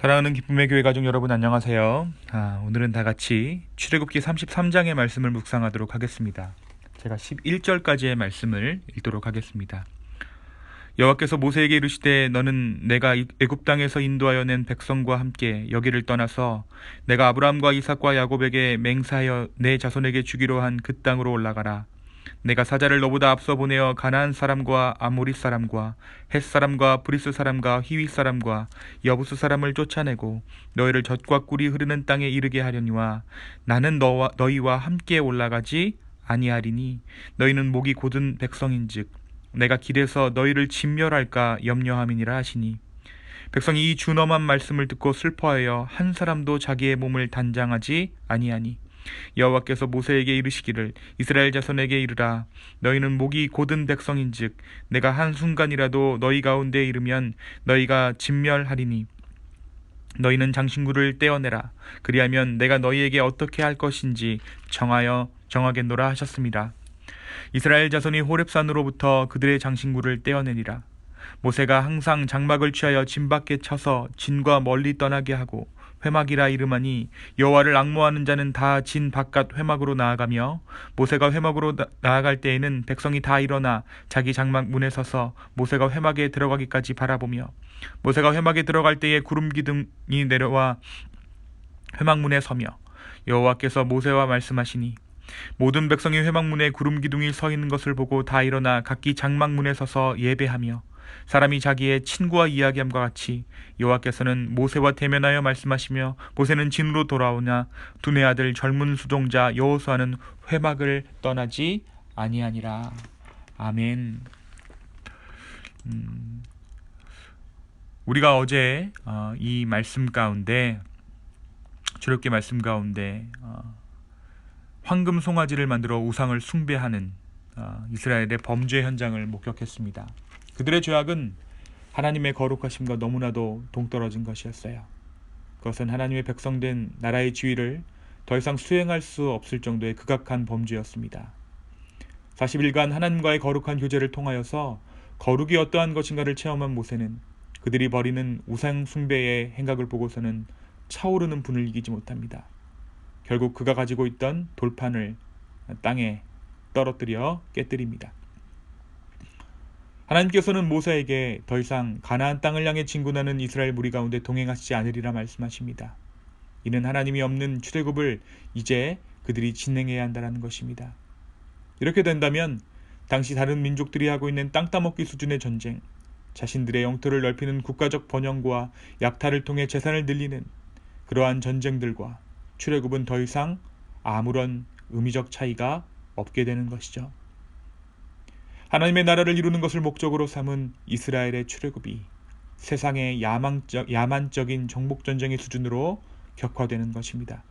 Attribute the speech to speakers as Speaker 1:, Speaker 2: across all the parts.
Speaker 1: 사랑하는 기쁨의 교회 가족 여러분, 안녕하세요. 오늘은 다 같이 출애굽기 33장의 말씀을 묵상하도록 하겠습니다. 제가 11절까지의 말씀을 읽도록 하겠습니다. 여호와께서 모세에게 이르시되 너는 내가 애굽 땅에서 인도하여 낸 백성과 함께 여기를 떠나서 내가 아브라함과 이삭과 야곱에게 맹세하여 내 자손에게 주기로 한 그 땅으로 올라가라. 내가 사자를 너보다 앞서 보내어 가나안 사람과 아모리 사람과 헷 사람과 브리스 사람과 히윗 사람과 여부스 사람을 쫓아내고 너희를 젖과 꿀이 흐르는 땅에 이르게 하려니와 나는 너희와 함께 올라가지 아니하리니 너희는 목이 곧은 백성인즉 내가 길에서 너희를 진멸할까 염려함이니라 하시니 백성이 이 준엄한 말씀을 듣고 슬퍼하여 한 사람도 자기의 몸을 단장하지 아니하니 여호와께서 모세에게 이르시기를 이스라엘 자손에게 이르라. 너희는 목이 곧은 백성인즉 내가 한순간이라도 너희 가운데 이르면 너희가 진멸하리니 너희는 장신구를 떼어내라. 그리하면 내가 너희에게 어떻게 할 것인지 정하겠노라 하셨습니다. 이스라엘 자손이 호렙산으로부터 그들의 장신구를 떼어내니라. 모세가 항상 장막을 취하여 진 밖에 쳐서 진과 멀리 떠나게 하고 회막이라 이름하니 여호와를 앙모하는 자는 다 진 바깥 회막으로 나아가며 모세가 회막으로 나아갈 때에는 백성이 다 일어나 자기 장막 문에 서서 모세가 회막에 들어가기까지 바라보며 모세가 회막에 들어갈 때에 구름 기둥이 내려와 회막 문에 서며 여호와께서 모세와 말씀하시니 모든 백성이 회막 문에 구름 기둥이 서 있는 것을 보고 다 일어나 각기 장막 문에 서서 예배하며 사람이 자기의 친구와 이야기함과 같이 여호와께서는 모세와 대면하여 말씀하시며 모세는 진으로 돌아오나 두네 아들 젊은 수종자 여호수아는 회막을 떠나지 아니하니라. 아멘. 우리가 어제 이 말씀 가운데 출애굽기 말씀 가운데 황금 송아지를 만들어 우상을 숭배하는 이스라엘의 범죄 현장을 목격했습니다. 그들의 죄악은 하나님의 거룩하심과 너무나도 동떨어진 것이었어요. 그것은 하나님의 백성된 나라의 지위를 더 이상 수행할 수 없을 정도의 극악한 범죄였습니다. 40일간 하나님과의 거룩한 교제를 통하여서 거룩이 어떠한 것인가를 체험한 모세는 그들이 벌이는 우상 숭배의 행각을 보고서는 차오르는 분을 이기지 못합니다. 결국 그가 가지고 있던 돌판을 땅에 떨어뜨려 깨뜨립니다. 하나님께서는 모세에게 더 이상 가나안 땅을 향해 진군하는 이스라엘 무리 가운데 동행하시지 않으리라 말씀하십니다. 이는 하나님이 없는 출애굽을 이제 그들이 진행해야 한다는 것입니다. 이렇게 된다면 당시 다른 민족들이 하고 있는 땅 따먹기 수준의 전쟁, 자신들의 영토를 넓히는 국가적 번영과 약탈을 통해 재산을 늘리는 그러한 전쟁들과 출애굽은 더 이상 아무런 의미적 차이가 없게 되는 것이죠. 하나님의 나라를 이루는 것을 목적으로 삼은 이스라엘의 출애굽이 세상의 야만적인 정복전쟁의 수준으로 격화되는 것입니다.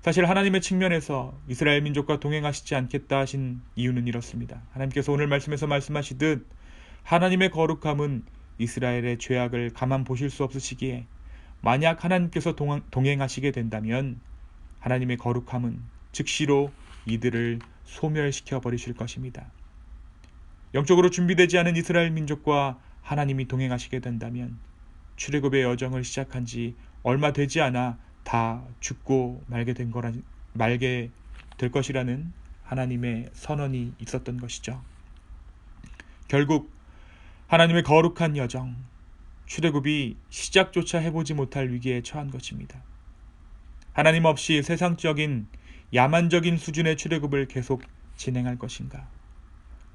Speaker 1: 사실 하나님의 측면에서 이스라엘 민족과 동행하시지 않겠다 하신 이유는 이렇습니다. 하나님께서 오늘 말씀에서 말씀하시듯 하나님의 거룩함은 이스라엘의 죄악을 가만 보실 수 없으시기에 만약 하나님께서 동행하시게 된다면 하나님의 거룩함은 즉시로 이들을 소멸시켜 버리실 것입니다. 영적으로 준비되지 않은 이스라엘 민족과 하나님이 동행하시게 된다면 출애굽의 여정을 시작한 지 얼마 되지 않아 다 죽고 말게 될 것이라는 하나님의 선언이 있었던 것이죠. 결국 하나님의 거룩한 여정, 출애굽이 시작조차 해보지 못할 위기에 처한 것입니다. 하나님 없이 세상적인 야만적인 수준의 출애굽을 계속 진행할 것인가?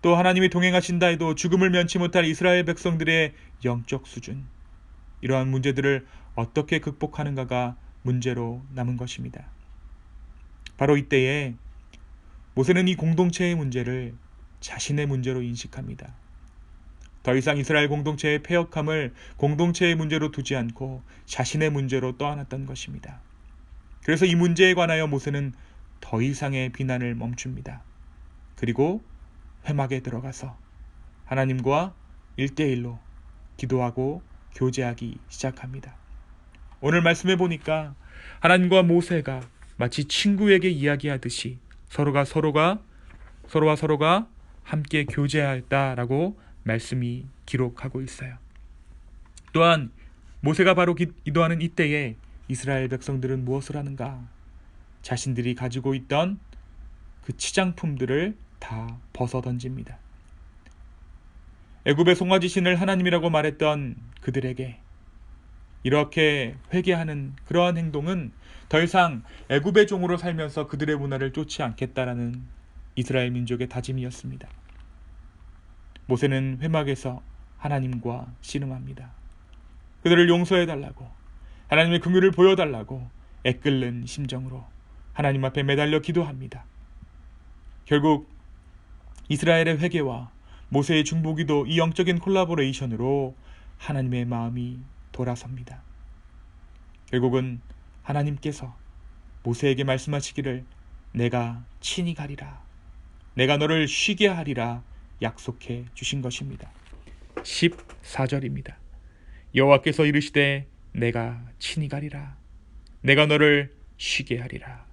Speaker 1: 또 하나님이 동행하신다 해도 죽음을 면치 못할 이스라엘 백성들의 영적 수준, 이러한 문제들을 어떻게 극복하는가가 문제로 남은 것입니다. 바로 이때에 모세는 이 공동체의 문제를 자신의 문제로 인식합니다. 더 이상 이스라엘 공동체의 패역함을 공동체의 문제로 두지 않고 자신의 문제로 떠안았던 것입니다. 그래서 이 문제에 관하여 모세는 더 이상의 비난을 멈춥니다. 그리고 회막에 들어가서 하나님과 1대1로 기도하고 교제하기 시작합니다. 오늘 말씀해 보니까 하나님과 모세가 마치 친구에게 이야기하듯이 서로와 서로가 함께 교제했다라고 말씀이 기록하고 있어요. 또한 모세가 바로 기도하는 이때에 이스라엘 백성들은 무엇을 하는가? 자신들이 가지고 있던 그 치장품들을 다 벗어 던집니다. 애굽의 송아지 신을 하나님이라고 말했던 그들에게 이렇게 회개하는 그러한 행동은 더 이상 애굽의 종으로 살면서 그들의 문화를 쫓지 않겠다라는 이스라엘 민족의 다짐이었습니다. 모세는 회막에서 하나님과 씨름합니다. 그들을 용서해달라고, 하나님의 긍휼을 보여달라고 애끓는 심정으로 하나님 앞에 매달려 기도합니다. 결국 이스라엘의 회개와 모세의 중보기도, 이 영적인 콜라보레이션으로 하나님의 마음이 돌아섭니다. 결국은 하나님께서 모세에게 말씀하시기를 내가 친히 가리라, 내가 너를 쉬게 하리라 약속해 주신 것입니다. 14절입니다. 여호와께서 이르시되 내가 친히 가리라, 내가 너를 쉬게 하리라.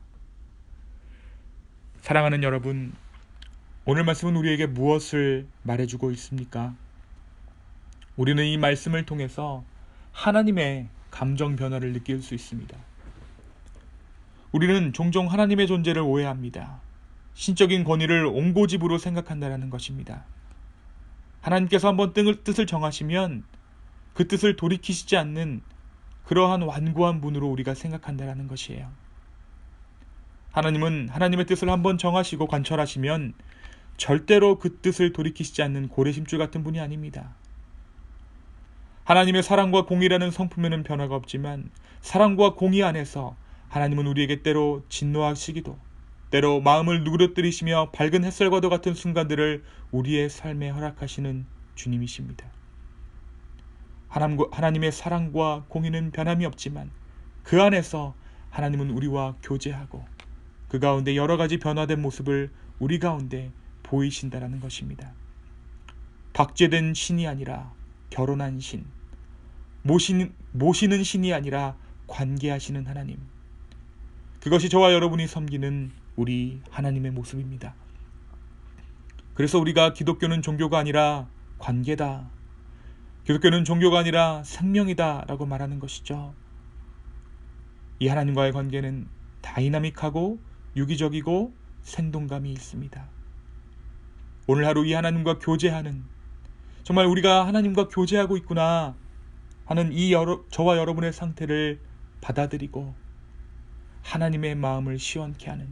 Speaker 1: 사랑하는 여러분, 오늘 말씀은 우리에게 무엇을 말해주고 있습니까? 우리는 이 말씀을 통해서 하나님의 감정 변화를 느낄 수 있습니다. 우리는 종종 하나님의 존재를 오해합니다. 신적인 권위를 옹고집으로 생각한다는 것입니다. 하나님께서 한번 뜻을 정하시면 그 뜻을 돌이키시지 않는 그러한 완고한 분으로 우리가 생각한다는 것이에요. 하나님은 하나님의 뜻을 한번 정하시고 관철하시면 절대로 그 뜻을 돌이키시지 않는 고래심줄 같은 분이 아닙니다. 하나님의 사랑과 공의라는 성품에는 변화가 없지만 사랑과 공의 안에서 하나님은 우리에게 때로 진노하시기도, 때로 마음을 누그러뜨리시며 밝은 햇살과도 같은 순간들을 우리의 삶에 허락하시는 주님이십니다. 하나님의 사랑과 공의는 변함이 없지만 그 안에서 하나님은 우리와 교제하고 그 가운데 여러 가지 변화된 모습을 우리 가운데 보이신다라는 것입니다. 박제된 신이 아니라 결혼한 신, 모시는 신이 아니라 관계하시는 하나님, 그것이 저와 여러분이 섬기는 우리 하나님의 모습입니다. 그래서 우리가 기독교는 종교가 아니라 관계다, 기독교는 종교가 아니라 생명이다 라고 말하는 것이죠. 이 하나님과의 관계는 다이나믹하고 유기적이고 생동감이 있습니다. 오늘 하루 이 하나님과 교제하는, 정말 우리가 하나님과 교제하고 있구나 하는 저와 여러분의 상태를 받아들이고 하나님의 마음을 시원케 하는,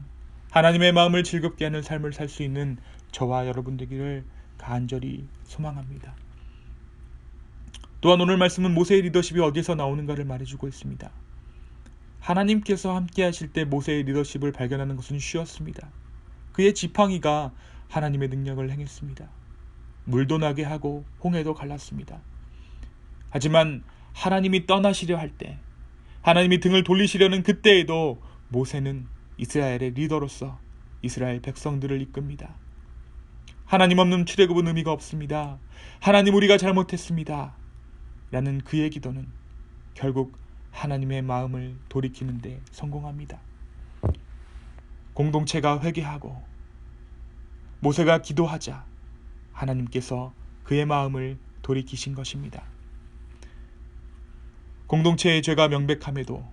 Speaker 1: 하나님의 마음을 즐겁게 하는 삶을 살 수 있는 저와 여러분 되기를 간절히 소망합니다. 또한 오늘 말씀은 모세의 리더십이 어디서 나오는가를 말해주고 있습니다. 하나님께서 함께 하실 때 모세의 리더십을 발견하는 것은 쉬웠습니다. 그의 지팡이가 하나님의 능력을 행했습니다. 물도 나게 하고 홍해도 갈랐습니다. 하지만 하나님이 떠나시려 할 때, 하나님이 등을 돌리시려는 그때에도 모세는 이스라엘의 리더로서 이스라엘 백성들을 이끕니다. 하나님 없는 출애굽은 의미가 없습니다. 하나님, 우리가 잘못했습니다 라는 그의 기도는 결국 하나님의 마음을 돌이키는 데 성공합니다. 공동체가 회개하고 모세가 기도하자 하나님께서 그의 마음을 돌이키신 것입니다. 공동체의 죄가 명백함에도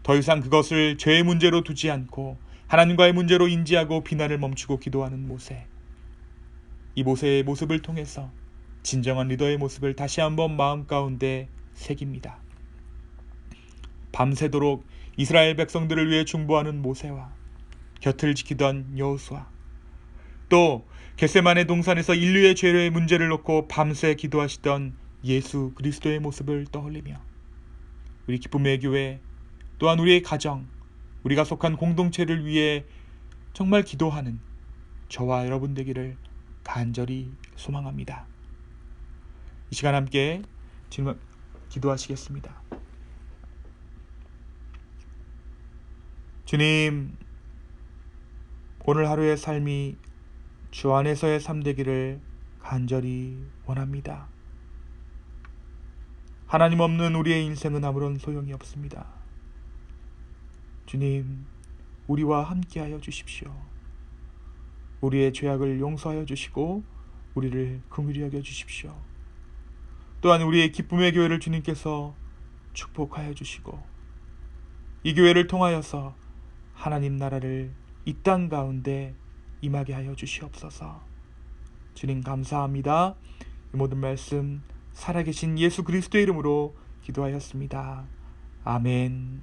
Speaker 1: 더 이상 그것을 죄의 문제로 두지 않고 하나님과의 문제로 인지하고 비난을 멈추고 기도하는 모세. 이 모세의 모습을 통해서 진정한 리더의 모습을 다시 한번 마음 가운데 새깁니다. 밤새도록 이스라엘 백성들을 위해 중보하는 모세와 곁을 지키던 여호수아, 또 겟세마네 동산에서 인류의 죄의 문제를 놓고 밤새 기도하시던 예수 그리스도의 모습을 떠올리며 우리 기쁨의 교회, 또한 우리의 가정, 우리가 속한 공동체를 위해 정말 기도하는 저와 여러분 되기를 간절히 소망합니다. 이 시간 함께 기도하시겠습니다. 주님, 오늘 하루의 삶이 주 안에서의 삶 되기를 간절히 원합니다. 하나님 없는 우리의 인생은 아무런 소용이 없습니다. 주님, 우리와 함께하여 주십시오. 우리의 죄악을 용서하여 주시고 우리를 긍휼히 여겨 주십시오. 또한 우리의 기쁨의 교회를 주님께서 축복하여 주시고 이 교회를 통하여서 하나님 나라를 이 땅 가운데 임하게 하여 주시옵소서. 주님 감사합니다. 이 모든 말씀 살아계신 예수 그리스도의 이름으로 기도하였습니다. 아멘.